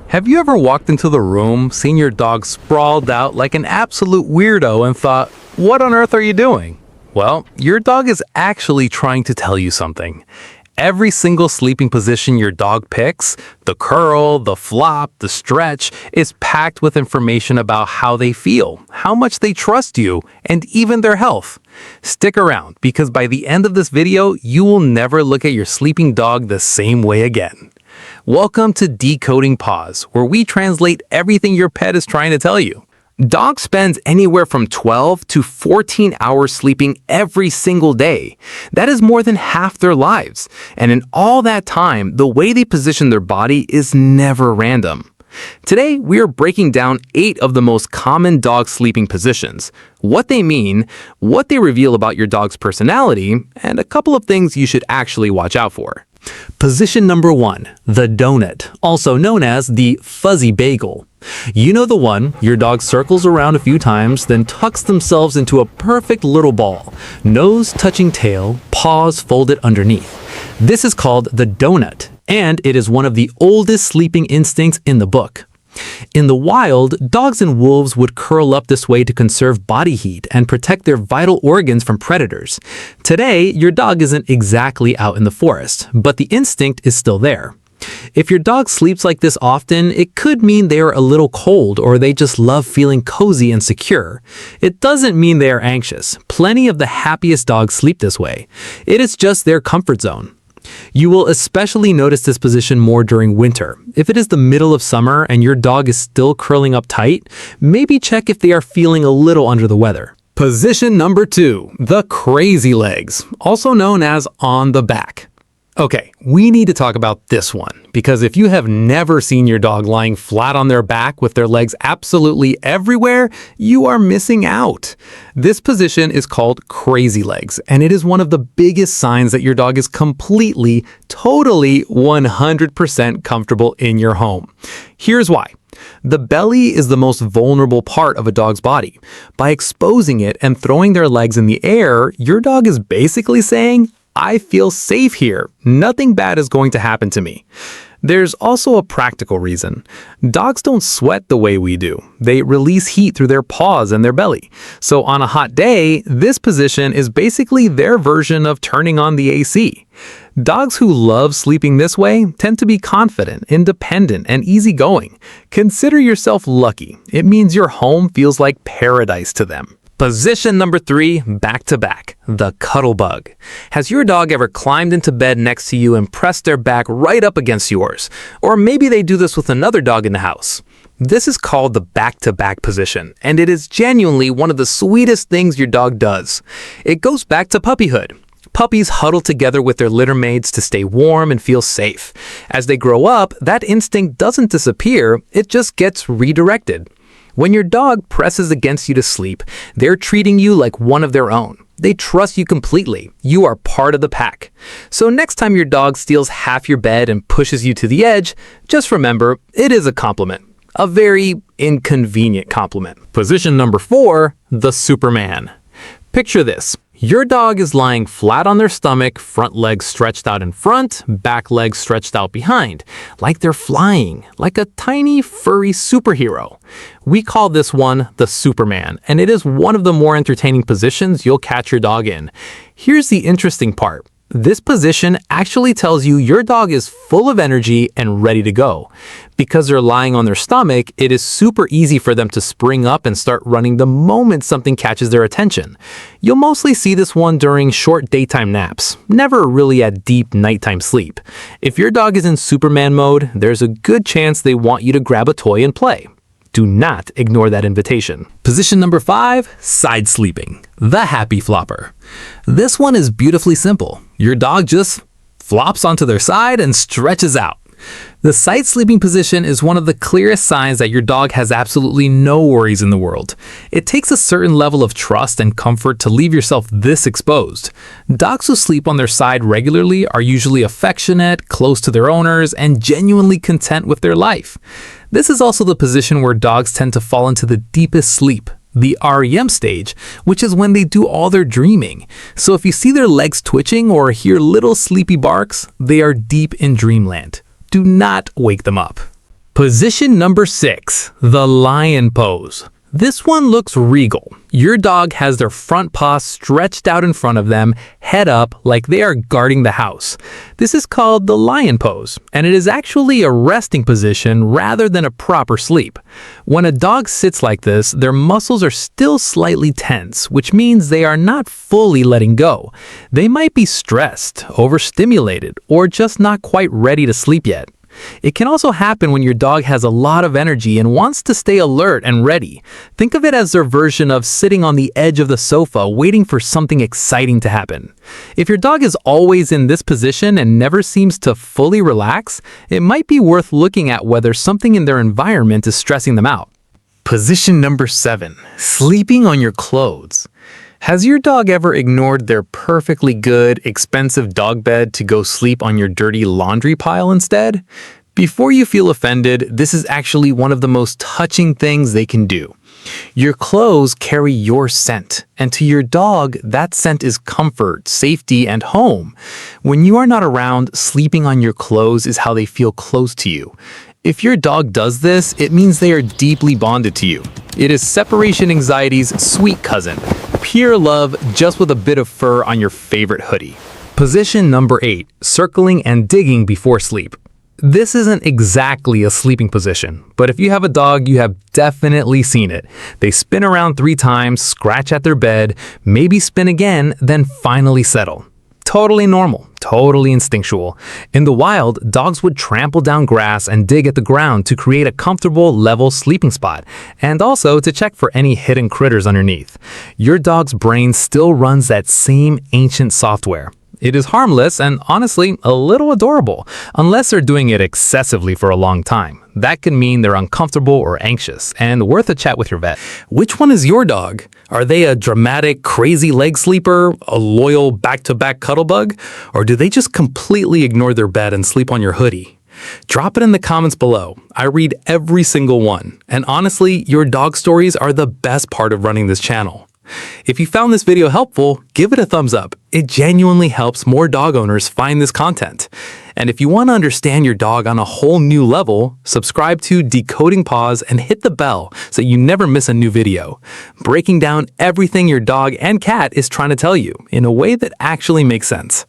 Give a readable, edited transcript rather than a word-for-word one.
Have you ever walked into the room, seen your dog sprawled out like an absolute weirdo and thought, what on earth are you doing? Well, your dog is actually trying to tell you something. Every single sleeping position your dog picks, the curl, the flop, the stretch, is packed with information about how they feel, how much they trust you, and even their health. Stick around, because by the end of this video, you will never look at your sleeping dog the same way again. Welcome to Decoding Paws, where we translate everything your pet is trying to tell you. Dogs spend anywhere from 12 to 14 hours sleeping every single day. That is more than half their lives. And in all that time, the way they position their body is never random. Today, we are breaking down 8 of the most common dog sleeping positions, what they mean, what they reveal about your dog's personality, and a couple of things you should actually watch out for. Position number 1, the donut, also known as the fuzzy bagel. You know the one, your dog circles around a few times, then tucks themselves into a perfect little ball, nose touching tail, paws folded underneath. This is called the donut, and it is one of the oldest sleeping instincts in the book. In the wild, dogs and wolves would curl up this way to conserve body heat and protect their vital organs from predators. Today, your dog isn't exactly out in the forest, but the instinct is still there. If your dog sleeps like this often, it could mean they are a little cold or they just love feeling cozy and secure. It doesn't mean they are anxious. Plenty of the happiest dogs sleep this way. It is just their comfort zone. You will especially notice this position more during winter. If it is the middle of summer and your dog is still curling up tight, maybe check if they are feeling a little under the weather. Position number 2, the crazy legs, also known as on the back. Okay, we need to talk about this one, because if you have never seen your dog lying flat on their back with their legs absolutely everywhere, you are missing out. This position is called crazy legs, and it is one of the biggest signs that your dog is completely, totally, 100% comfortable in your home. Here's why. The belly is the most vulnerable part of a dog's body. By exposing it and throwing their legs in the air, your dog is basically saying, I feel safe here. Nothing bad is going to happen to me. There's also a practical reason. Dogs don't sweat the way we do. They release heat through their paws and their belly. So on a hot day, this position is basically their version of turning on the AC. Dogs who love sleeping this way tend to be confident, independent, and easygoing. Consider yourself lucky. It means your home feels like paradise to them. Position number 3, back to back, the cuddle bug. Has your dog ever climbed into bed next to you and pressed their back right up against yours? Or maybe they do this with another dog in the house. This is called the back-to-back position, and it is genuinely one of the sweetest things your dog does. It goes back to puppyhood. Puppies huddle together with their littermates to stay warm and feel safe. As they grow up, that instinct doesn't disappear, it just gets redirected. When your dog presses against you to sleep, they're treating you like one of their own. They trust you completely. You are part of the pack. So next time your dog steals half your bed and pushes you to the edge, just remember, it is a compliment. A very inconvenient compliment. Position number 4, the Superman. Picture this. Your dog is lying flat on their stomach, front legs stretched out in front, back legs stretched out behind, like they're flying, like a tiny furry superhero. We call this one the Superman, and it is one of the more entertaining positions you'll catch your dog in. Here's the interesting part. This position actually tells you your dog is full of energy and ready to go. Because they're lying on their stomach, it is super easy for them to spring up and start running the moment something catches their attention. You'll mostly see this one during short daytime naps, never really at deep nighttime sleep. If your dog is in Superman mode, there's a good chance they want you to grab a toy and play. Do not ignore that invitation. Position number 5, side sleeping, the happy flopper. This one is beautifully simple. Your dog just flops onto their side and stretches out. The side sleeping position is one of the clearest signs that your dog has absolutely no worries in the world. It takes a certain level of trust and comfort to leave yourself this exposed. Dogs who sleep on their side regularly are usually affectionate, close to their owners, and genuinely content with their life. This is also the position where dogs tend to fall into the deepest sleep, the REM stage, which is when they do all their dreaming. So if you see their legs twitching or hear little sleepy barks, they are deep in dreamland. Do not wake them up. Position number 6, the lion pose. This one looks regal. Your dog has their front paws stretched out in front of them, head up, like they are guarding the house. This is called the lion pose, and it is actually a resting position rather than a proper sleep. When a dog sits like this, their muscles are still slightly tense, which means they are not fully letting go. They might be stressed, overstimulated, or just not quite ready to sleep yet. It can also happen when your dog has a lot of energy and wants to stay alert and ready. Think of it as their version of sitting on the edge of the sofa waiting for something exciting to happen. If your dog is always in this position and never seems to fully relax, it might be worth looking at whether something in their environment is stressing them out. Position number 7, sleeping on your clothes. Has your dog ever ignored their perfectly good, expensive dog bed to go sleep on your dirty laundry pile instead? Before you feel offended, this is actually one of the most touching things they can do. Your clothes carry your scent, and to your dog, that scent is comfort, safety, and home. When you are not around, sleeping on your clothes is how they feel close to you. If your dog does this, it means they are deeply bonded to you. It is separation anxiety's sweet cousin. Pure love, just with a bit of fur on your favorite hoodie. Position number 8, circling and digging before sleep. This isn't exactly a sleeping position, but if you have a dog, you have definitely seen it. They spin around 3 times, scratch at their bed, maybe spin again, then finally settle. Totally normal, totally instinctual. In the wild, dogs would trample down grass and dig at the ground to create a comfortable, level sleeping spot, and also to check for any hidden critters underneath. Your dog's brain still runs that same ancient software. It is harmless and honestly a little adorable, unless they're doing it excessively for a long time. That can mean they're uncomfortable or anxious and worth a chat with your vet. Which one is your dog? Are they a dramatic, crazy leg sleeper, a loyal back-to-back cuddle bug, or do they just completely ignore their bed and sleep on your hoodie? Drop it in the comments below. I read every single one, and honestly, your dog stories are the best part of running this channel. If you found this video helpful, give it a thumbs up. It genuinely helps more dog owners find this content. And if you want to understand your dog on a whole new level, subscribe to Decoding Paws and hit the bell so you never miss a new video. Breaking down everything your dog and cat is trying to tell you in a way that actually makes sense.